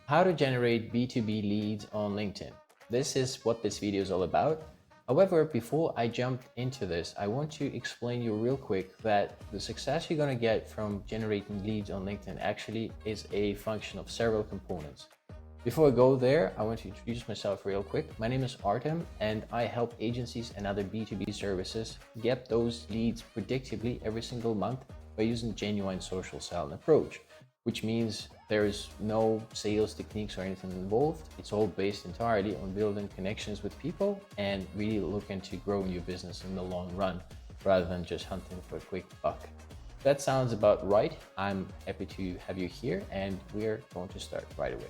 How to generate B2B leads on LinkedIn. This is what this video is all about. However, before I jump into this, I want to explain you real quick that the success you're going to get from generating leads on LinkedIn actually is a function of several components. Before I go there, I want to introduce myself real quick. My name is Artem and I help agencies and other B2B services get those leads predictably every single month by using genuine social selling approach, which means there is no sales techniques or anything involved. It's all based entirely on building connections with people and really looking to grow your business in the long run rather than just hunting for a quick buck. That sounds about right. I'm happy to have you here and we're going to start right away.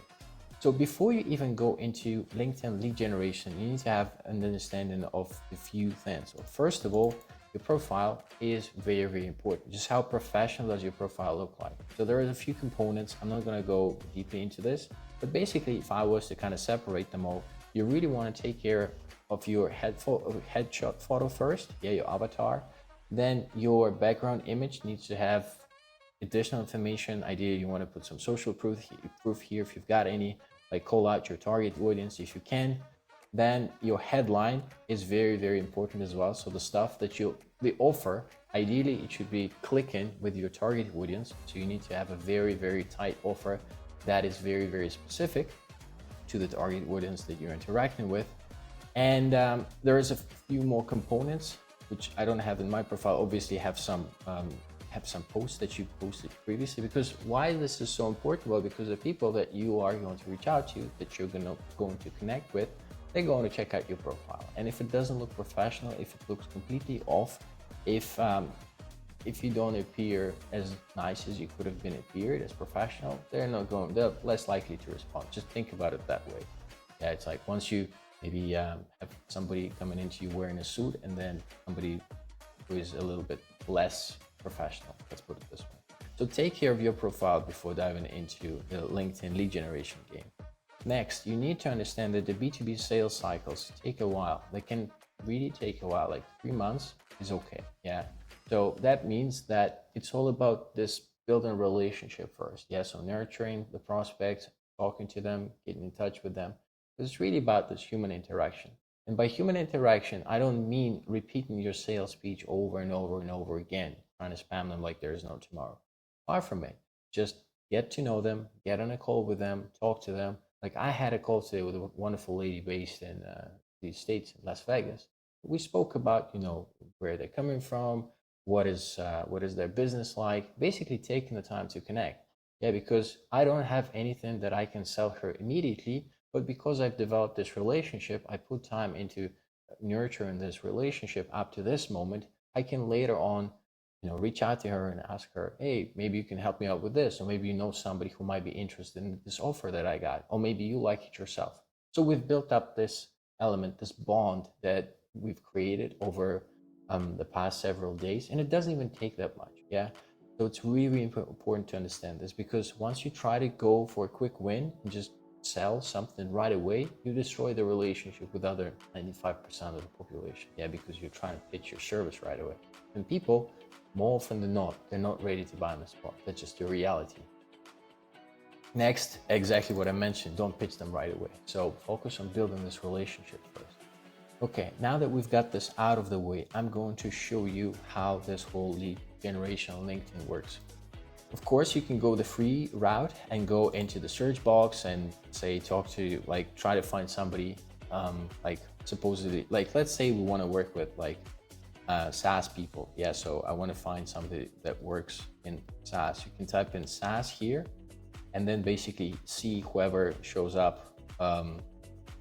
So before you even go into LinkedIn lead generation, you need to have an understanding of a few things. So first of all, your profile is very, very important. Just how professional does your profile look like? So there are a few components. I'm not going to go deeply into this, but basically if I was to kind of separate them all, you really want to take care of your headshot photo first, your avatar. Then your background image needs to have additional information. Ideally, you want to put some social proof here if you've got any, like call out your target audience if you can. Then your headline is very, very important as well. So the stuff that the offer, ideally it should be clicking with your target audience. So you need to have a very, very tight offer that is very, very specific to the target audience that you're interacting with. And there is a few more components which I don't have in my profile. Obviously have some posts that you posted previously. Because why this is so important? Well, because the people that you are going to reach out to, that you're going to connect with, they're going to check out your profile. And if it doesn't look professional, if it looks completely off, if you don't appear as nice as you could have been appeared, as professional, they're less likely to respond. Just think about it that way. Yeah, it's like once you maybe have somebody coming into you wearing a suit and then somebody who is a little bit less professional, let's put it this way. So take care of your profile before diving into the LinkedIn lead generation game. Next, you need to understand that the B2B sales cycles take a while. They can really take a while, like 3 months is okay. Yeah. So that means that it's all about this building a relationship first. Yeah. So nurturing the prospects, talking to them, getting in touch with them. It's really about this human interaction. And by human interaction, I don't mean repeating your sales speech over and over and over again, trying to spam them like there is no tomorrow. Far from it. Just get to know them, get on a call with them, talk to them. Like I had a call today with a wonderful lady based in the States, in Las Vegas. We spoke about, where they're coming from, what is their business like, basically taking the time to connect. Yeah, because I don't have anything that I can sell her immediately, but because I've developed this relationship, I put time into nurturing this relationship up to this moment. I can later on reach out to her and ask her, hey, maybe you can help me out with this, or maybe you know somebody who might be interested in this offer that I got, or maybe you like it yourself. So we've built up this element, this bond that we've created over the past several days, and it doesn't even take that much. Yeah. So it's really important to understand this, because once you try to go for a quick win and just sell something right away, you destroy the relationship with other 95% of the population. Yeah, because you're trying to pitch your service right away. And people, more often than not, they're not ready to buy on the spot. That's just the reality. Next, exactly what I mentioned, don't pitch them right away. So focus on building this relationship first. Okay, now that we've got this out of the way, I'm going to show you how this whole lead generation on LinkedIn works. Of course, you can go the free route and go into the search box and say, try to find somebody, supposedly, let's say we want to work with SaaS people. Yeah, so I want to find somebody that works in SaaS. You can type in SaaS here and then basically see whoever shows up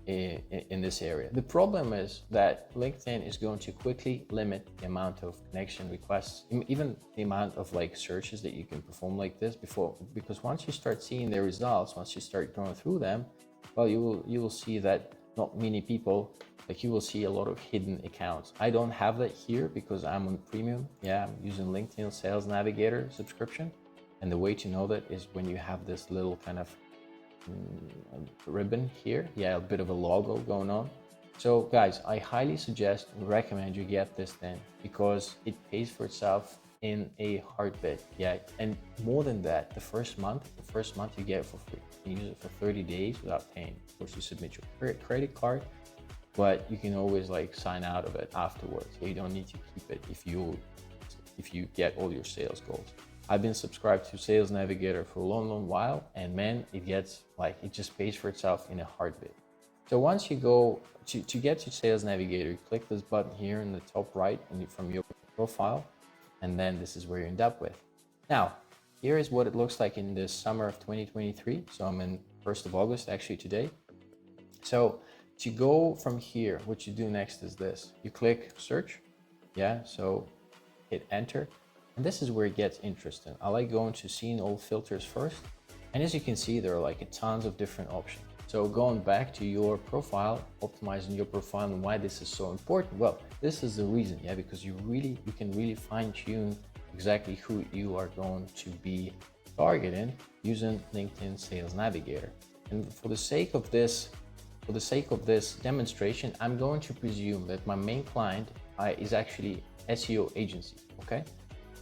in this area. The problem is that LinkedIn is going to quickly limit the amount of connection requests, even the amount of searches that you can perform like this because once you start seeing the results, once you start going through them, well, you will see that not many people, you will see a lot of hidden accounts. I don't have that here because I'm on premium. Yeah, I'm using LinkedIn Sales Navigator subscription. And the way to know that is when you have this little kind of ribbon here. Yeah, a bit of a logo going on. So guys, I highly suggest and recommend you get this thing because it pays for itself in a heartbeat. Yeah, and more than that, the first month you get it for free. You can use it for 30 days without paying. Of course, you submit your credit card, but you can always like sign out of it afterwards. So you don't need to keep it if you get all your sales goals. I've been subscribed to Sales Navigator for a long while, and man, it just pays for itself in a heartbeat. So once you go to get to Sales Navigator, you click this button here in the top right from your profile, and then this is where you end up with. Now, here is what it looks like in the summer of 2023. So I'm in 1st of August, actually today. So to go from here, what you do next is this. You click search, yeah, so hit enter. And this is where it gets interesting. I like going to seeing all filters first. And as you can see, there are like tons of different options. So going back to your profile, optimizing your profile, and why this is so important. Well, this is the reason, yeah, because you can really fine tune exactly who you are going to be targeting using LinkedIn Sales Navigator. And for the sake of this demonstration, I'm going to presume that my main client is actually SEO agency, okay?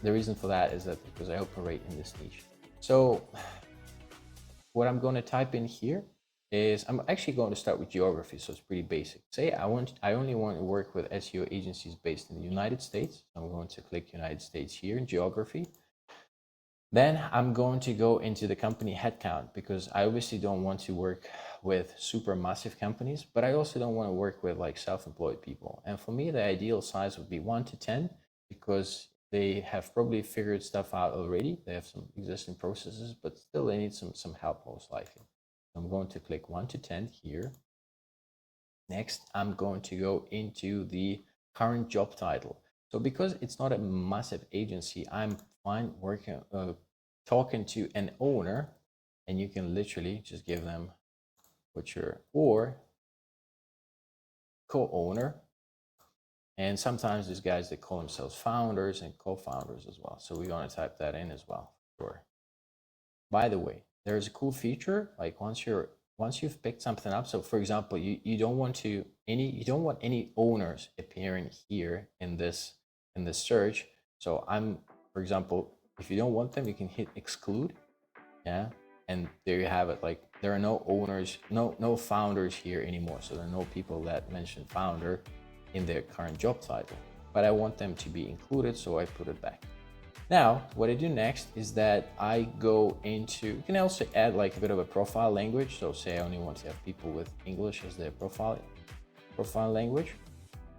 The reason for that is that because I operate in this niche. So what I'm going to type in here is, I'm actually going to start with geography, so it's pretty basic. Say I only want to work with SEO agencies based in the United States. I'm going to click United States here in geography. Then I'm going to go into the company headcount, because I obviously don't want to work with super massive companies, but I also don't want to work with like self-employed people. And for me, the ideal size would be 1 to 10, because they have probably figured stuff out already. They have some existing processes, but still they need some help most likely. I'm going to click 1 to 10 here. Next, I'm going to go into the current job title. So because it's not a massive agency, I'm fine working, talking to an owner, and you can literally just give them or co-owner. And sometimes these guys, they call themselves founders and co-founders as well. So we're going to type that in as well. Sure. By the way, there's a cool feature, like once you've picked something up. So for example, you don't want any owners appearing here in this search. So for example, if you don't want them, you can hit exclude. Yeah. And there you have it. Like there are no owners, no founders here anymore. So there are no people that mention founder in their current job title, but I want them to be included, so I put it back. Now, what I do next is that I go into, you can also add like a bit of a profile language. So say I only want to have people with English as their profile language.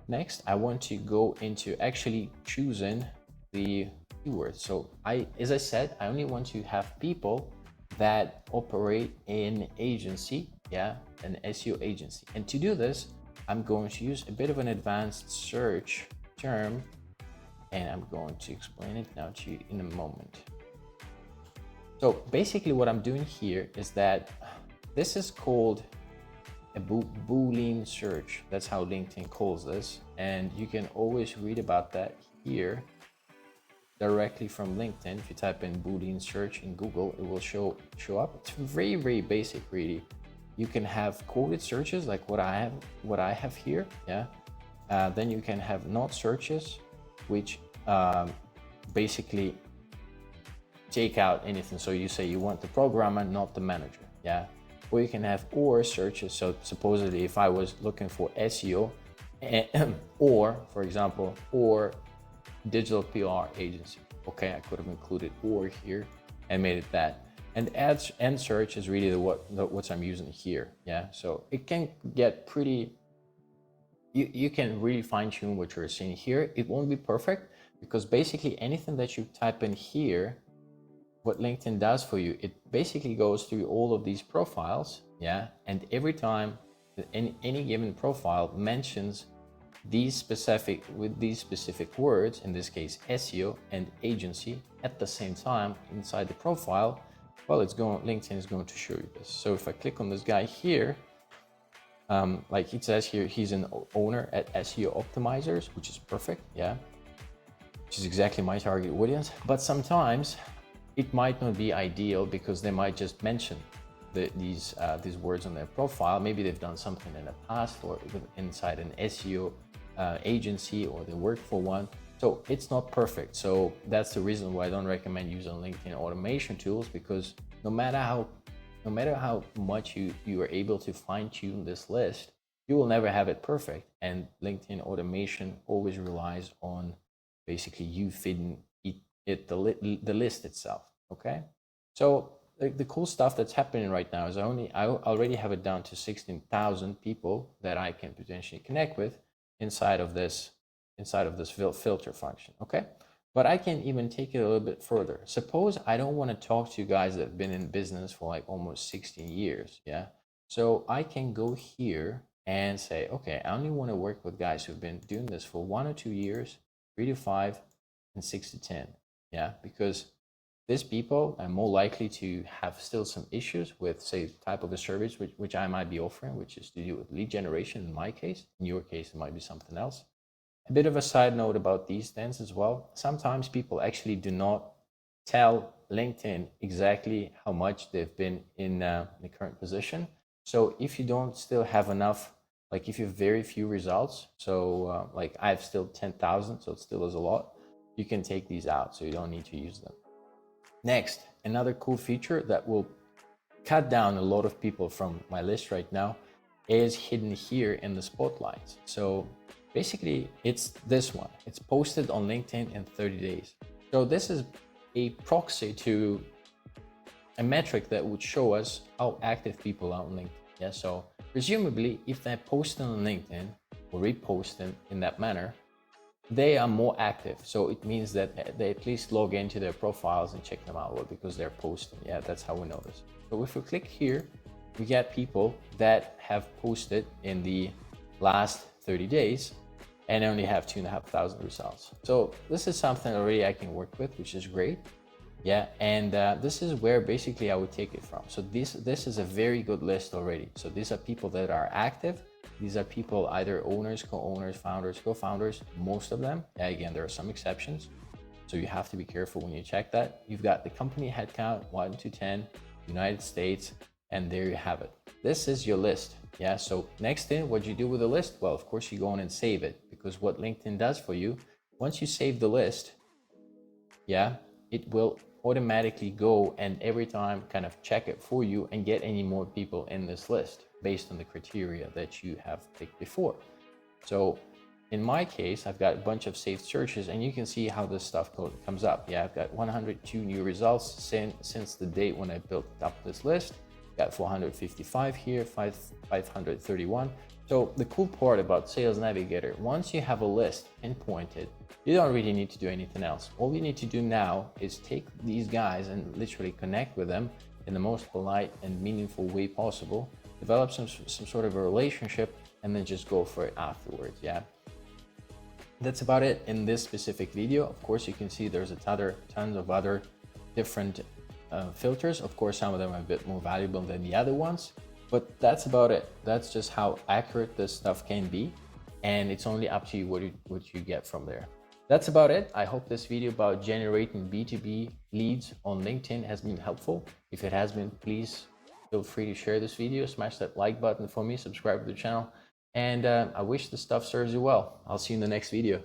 Next, I want to go into actually choosing the keywords. So as I said, I only want to have people that operate in agency, yeah, an SEO agency. And to do this, I'm going to use a bit of an advanced search term, and I'm going to explain it now to you in a moment. So basically what I'm doing here is that this is called a Boolean search. That's how LinkedIn calls this. And you can always read about that here directly from LinkedIn. If you type in Boolean search in Google, it will show up. It's very, very basic, really. You can have quoted searches like what I have here, yeah. Then you can have not searches, which basically take out anything. So you say you want the programmer, not the manager, yeah. Or you can have or searches. So supposedly, if I was looking for SEO, or for example, or digital PR agency, okay, I could have included or here and made it that. And ads and search is really what I'm using here, yeah. So it can get pretty. You can really fine tune what you're seeing here. It won't be perfect because basically anything that you type in here, what LinkedIn does for you, it basically goes through all of these profiles, yeah. And every time any given profile mentions these specific words, in this case SEO and agency, at the same time inside the profile, well, LinkedIn is going to show you this. So if I click on this guy here, like it says here, he's an owner at SEO Optimizers, which is perfect, yeah, which is exactly my target audience. But sometimes it might not be ideal because they might just mention these words on their profile. Maybe they've done something in the past or inside an SEO agency, or they work for one. So it's not perfect. So that's the reason why I don't recommend using LinkedIn automation tools, because no matter how much you are able to fine tune this list, you will never have it perfect. And LinkedIn automation always relies on basically you feeding the list itself. Okay. So the cool stuff that's happening right now is I already have it down to 16,000 people that I can potentially connect with inside of this filter function. Okay. But I can even take it a little bit further. Suppose I don't want to talk to guys that have been in business for like almost 16 years. Yeah. So I can go here and say, okay, I only want to work with guys who've been doing this for 1 or 2 years, 3 to 5, and 6 to 10. Yeah. Because these people are more likely to have still some issues with, say, the type of a service which I might be offering, which is to do with lead generation in my case. In your case, it might be something else. A bit of a side note about these things as well. Sometimes people actually do not tell LinkedIn exactly how much they've been in the current position. So if you don't still have enough, like if you have very few results, so like I have still 10,000, so it still is a lot, you can take these out, so you don't need to use them. Next, another cool feature that will cut down a lot of people from my list right now is hidden here in the spotlights. So basically it's this one. It's posted on LinkedIn in 30 days. So this is a proxy to a metric that would show us how active people are on LinkedIn. Yeah, so presumably if they're posting on LinkedIn or reposting in that manner, they are more active. So it means that they at least log into their profiles and check them out, well, because they're posting. Yeah, that's how we know this. So if we click here, we get people that have posted in the last 30 days and only have 2,500 results. So this is something already I can work with, which is great. Yeah, and this is where basically I would take it from. So this is a very good list already. So these are people that are active. These are people, either owners, co-owners, founders, co-founders, most of them. Again, there are some exceptions. So you have to be careful when you check that. You've got the company headcount, 1 to 10, United States, and there you have it. This is your list. Yeah, so next thing, what you do with the list? Well, of course, you go on and save it, because what LinkedIn does for you, once you save the list, yeah, it will automatically go and every time kind of check it for you and get any more people in this list based on the criteria that you have picked before. So in my case, I've got a bunch of saved searches and you can see how this stuff comes up. Yeah, I've got 102 new results since the date when I built up this list. Got 455 here, 531. So the cool part about Sales Navigator, once you have a list pinpointed, you don't really need to do anything else. All you need to do now is take these guys and literally connect with them in the most polite and meaningful way possible, develop some sort of a relationship, and then just go for it afterwards. Yeah, that's about it in this specific video. Of course, you can see there's tons of other different filters. Of course, some of them are a bit more valuable than the other ones, but that's about it. That's just how accurate this stuff can be, and it's only up to you what you get from there. That's about it. I hope this video about generating B2B leads on LinkedIn has been helpful. If it has been, please feel free to share this video, smash that like button for me, subscribe to the channel, and I wish this stuff serves you well. I'll see you in the next video.